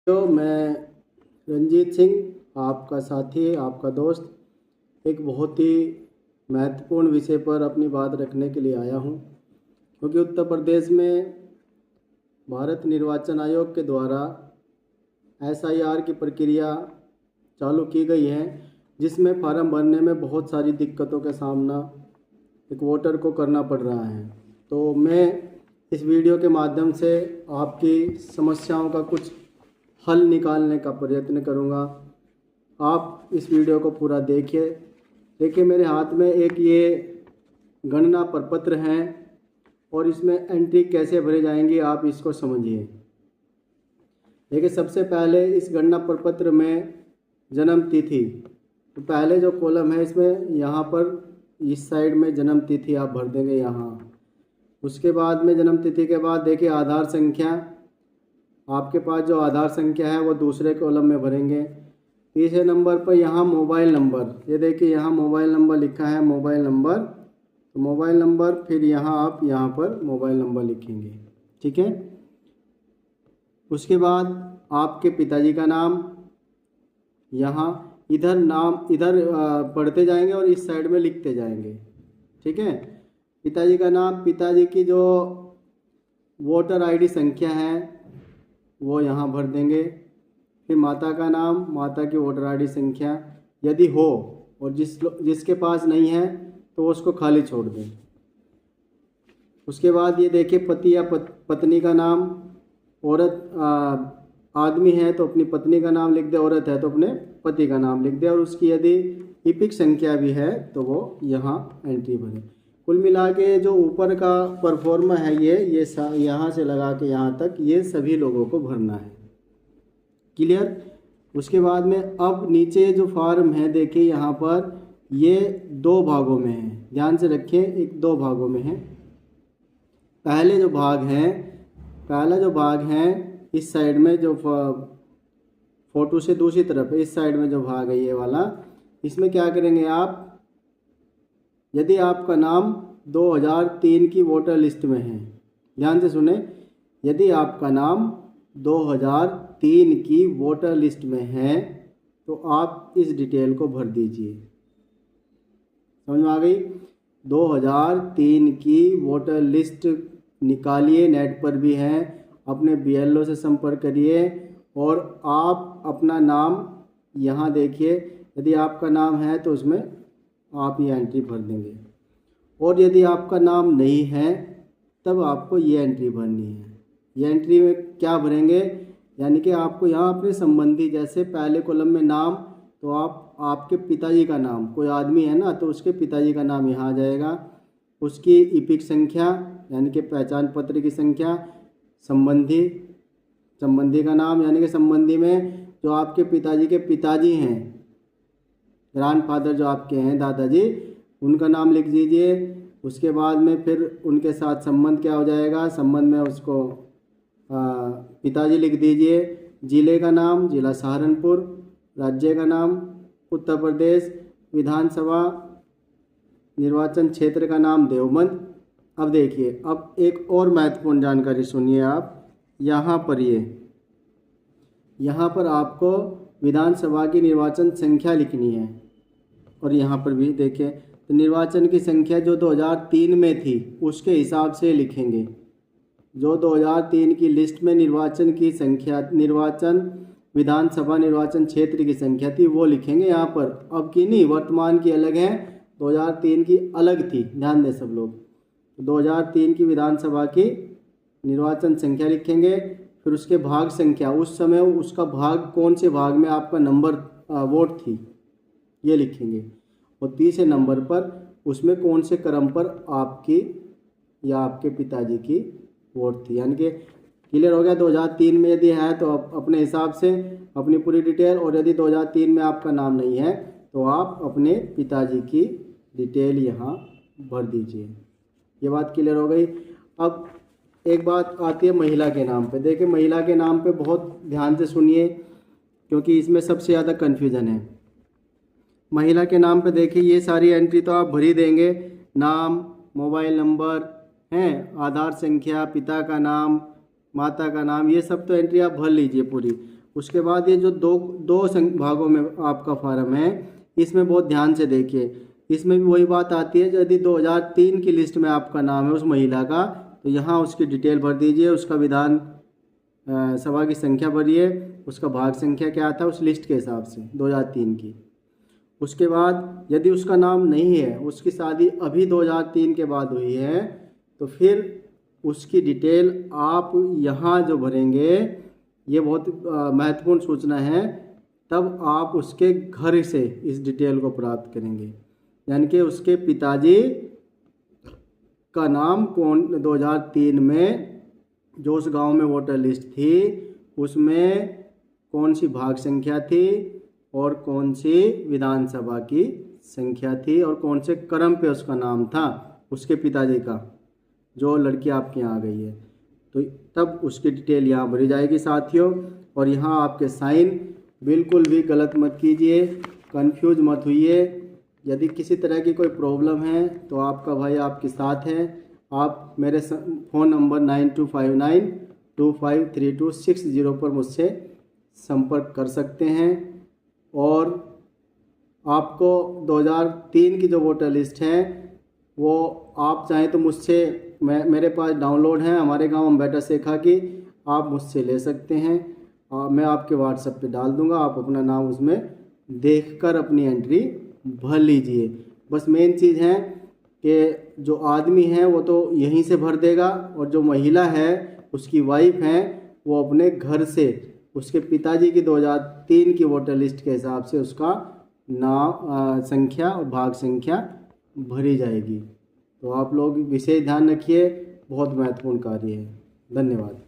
तो मैं रंजीत सिंह आपका साथी, आपका दोस्त एक बहुत ही महत्वपूर्ण विषय पर अपनी बात रखने के लिए आया हूँ, क्योंकि उत्तर प्रदेश में भारत निर्वाचन आयोग के द्वारा SIR की प्रक्रिया चालू की गई है, जिसमें फार्म भरने में बहुत सारी दिक्कतों का सामना एक वोटर को करना पड़ रहा है। तो मैं इस वीडियो के माध्यम से आपकी समस्याओं का कुछ हल निकालने का प्रयत्न करूंगा। आप इस वीडियो को पूरा देखिए मेरे हाथ में एक ये गणना प्रपत्र है और इसमें एंट्री कैसे भरी जाएंगी आप इसको समझिए। देखिए, सबसे पहले इस गणना प्रपत्र में जन्म तिथि, तो पहले जो कॉलम है इसमें यहाँ पर इस साइड में जन्म तिथि आप भर देंगे यहाँ। उसके बाद में जन्म तिथि के बाद देखिए आधार संख्या, आपके पास जो आधार संख्या है वो दूसरे कॉलम में भरेंगे। तीसरे नंबर पर यहाँ मोबाइल नंबर, ये देखिए यहाँ मोबाइल नंबर लिखा है, मोबाइल नंबर, तो मोबाइल नंबर फिर यहाँ आप यहाँ पर मोबाइल नंबर लिखेंगे, ठीक है। उसके बाद आपके पिताजी का नाम, यहाँ इधर नाम इधर पढ़ते जाएंगे और इस साइड में लिखते जाएंगे, ठीक है। पिताजी का नाम, पिताजी की जो वोटर ID संख्या है वो यहाँ भर देंगे। फिर माता का नाम, माता की वोटर ID संख्या यदि हो, और जिसके पास नहीं है तो उसको खाली छोड़ दें। उसके बाद ये देखिए पति या पत्नी का नाम, औरत आदमी है तो अपनी पत्नी का नाम लिख दे, औरत है तो अपने पति का नाम लिख दे, और उसकी यदि इपिक संख्या भी है तो वो यहाँ एंट्री भरे। कुल मिला के जो ऊपर का परफॉर्मा है ये यहाँ से लगा के यहाँ तक ये सभी लोगों को भरना है, क्लियर। उसके बाद में अब नीचे जो फॉर्म है देखिए यहाँ पर ये दो भागों में है, ध्यान से रखिए, एक दो भागों में है। पहला जो भाग है इस साइड में, जो फोटो से दूसरी तरफ है, इस साइड में जो भाग है ये वाला, इसमें क्या करेंगे आप, यदि आपका नाम 2003 की वोटर लिस्ट में है, ध्यान से सुने, यदि आपका नाम 2003 की वोटर लिस्ट में है तो आप इस डिटेल को भर दीजिए। समझ में आ गई? 2003 की वोटर लिस्ट निकालिए, नेट पर भी है, अपने BLO से संपर्क करिए और आप अपना नाम यहाँ देखिए, यदि आपका नाम है तो उसमें आप ये एंट्री भर देंगे, और यदि आपका नाम नहीं है तब आपको ये एंट्री भरनी है। ये एंट्री में क्या भरेंगे, यानी कि आपको यहाँ अपने संबंधी, जैसे पहले कॉलम में नाम, तो आपके पिताजी का नाम, कोई आदमी है ना तो उसके पिताजी का नाम यहाँ आ जाएगा, उसकी इपिक संख्या यानी कि पहचान पत्र की संख्या, संबंधी का नाम यानी कि संबंधी में जो आपके पिताजी के पिताजी हैं, ग्रैंडफादर जो आपके हैं, दादाजी, उनका नाम लिख दीजिए। उसके बाद में फिर उनके साथ संबंध क्या हो जाएगा, संबंध में उसको पिताजी लिख दीजिए। जिले का नाम, जिला सहारनपुर, राज्य का नाम उत्तर प्रदेश, विधानसभा निर्वाचन क्षेत्र का नाम देवबंद। अब देखिए, अब एक और महत्वपूर्ण जानकारी सुनिए आप, यहाँ पर आपको विधानसभा की निर्वाचन संख्या लिखनी है, और यहाँ पर भी देखिए तो निर्वाचन की संख्या जो 2003 में थी उसके हिसाब से लिखेंगे। जो 2003 की लिस्ट में निर्वाचन की संख्या, निर्वाचन विधानसभा निर्वाचन क्षेत्र की संख्या थी वो लिखेंगे यहाँ पर, अब की नहीं, वर्तमान की अलग है, 2003 की अलग थी, ध्यान दें सब लोग। 2003 की विधानसभा की निर्वाचन संख्या लिखेंगे, फिर उसके भाग संख्या, उस समय उसका भाग, कौन से भाग में आपका नंबर वोट थी ये लिखेंगे, और तीसरे नंबर पर उसमें कौन से क्रम पर आपकी या आपके पिताजी की वोट थी। यानी कि क्लियर हो गया। 2003 में यदि है तो अपने हिसाब से अपनी पूरी डिटेल, और यदि 2003 में आपका नाम नहीं है तो आप अपने पिताजी की डिटेल यहाँ भर दीजिए। ये बात क्लियर हो गई। अब एक बात आती है महिला के नाम पे। देखिए, महिला के नाम पे बहुत ध्यान से सुनिए, क्योंकि इसमें सबसे ज़्यादा कन्फ्यूज़न है। महिला के नाम पे देखिए ये सारी एंट्री तो आप भर ही देंगे, नाम, मोबाइल नंबर हैं, आधार संख्या, पिता का नाम, माता का नाम, ये सब तो एंट्री आप भर लीजिए पूरी। उसके बाद ये जो दो भागों में आपका फॉर्म है, इसमें बहुत ध्यान से देखिए। इसमें भी वही बात आती है, यदि 2003 की लिस्ट में आपका नाम है उस महिला का, तो यहाँ उसकी डिटेल भर दीजिए, उसका विधान सभा की संख्या भरिए, उसका भाग संख्या क्या था उस लिस्ट के हिसाब से 2003 की। उसके बाद यदि उसका नाम नहीं है, उसकी शादी अभी 2003 के बाद हुई है, तो फिर उसकी डिटेल आप यहाँ जो भरेंगे, ये बहुत महत्वपूर्ण सूचना है, तब आप उसके घर से इस डिटेल को प्राप्त करेंगे। यानी कि उसके पिताजी का नाम कौन 2003 में जो उस गांव में वोटर लिस्ट थी उसमें कौन सी भाग संख्या थी और कौन सी विधानसभा की संख्या थी और कौन से क्रम पे उसका नाम था उसके पिताजी का, जो लड़की आपके यहाँ आ गई है, तो तब उसकी डिटेल यहाँ भरी जाएगी साथियों। और यहाँ आपके साइन बिल्कुल भी गलत मत कीजिए, कंफ्यूज मत होइए। यदि किसी तरह की कोई प्रॉब्लम है तो आपका भाई आपके साथ है। आप मेरे फ़ोन नंबर 9259253260 पर मुझसे संपर्क कर सकते हैं। और आपको 2003 की जो वोटर लिस्ट है वो आप चाहें तो मुझसे, मेरे पास डाउनलोड है हमारे गांव अम्बेटा शेखा की, आप मुझसे ले सकते हैं। मैं आपके व्हाट्सएप पे डाल दूंगा, आप अपना नाम उसमें देखकर अपनी एंट्री भर लीजिए। बस मेन चीज़ है कि जो आदमी है वो तो यहीं से भर देगा, और जो महिला है उसकी वाइफ है वो अपने घर से उसके पिताजी की 2003 की वोटर लिस्ट के हिसाब से उसका नाम संख्या और भाग संख्या भरी जाएगी। तो आप लोग विशेष ध्यान रखिए, बहुत महत्वपूर्ण कार्य है। धन्यवाद।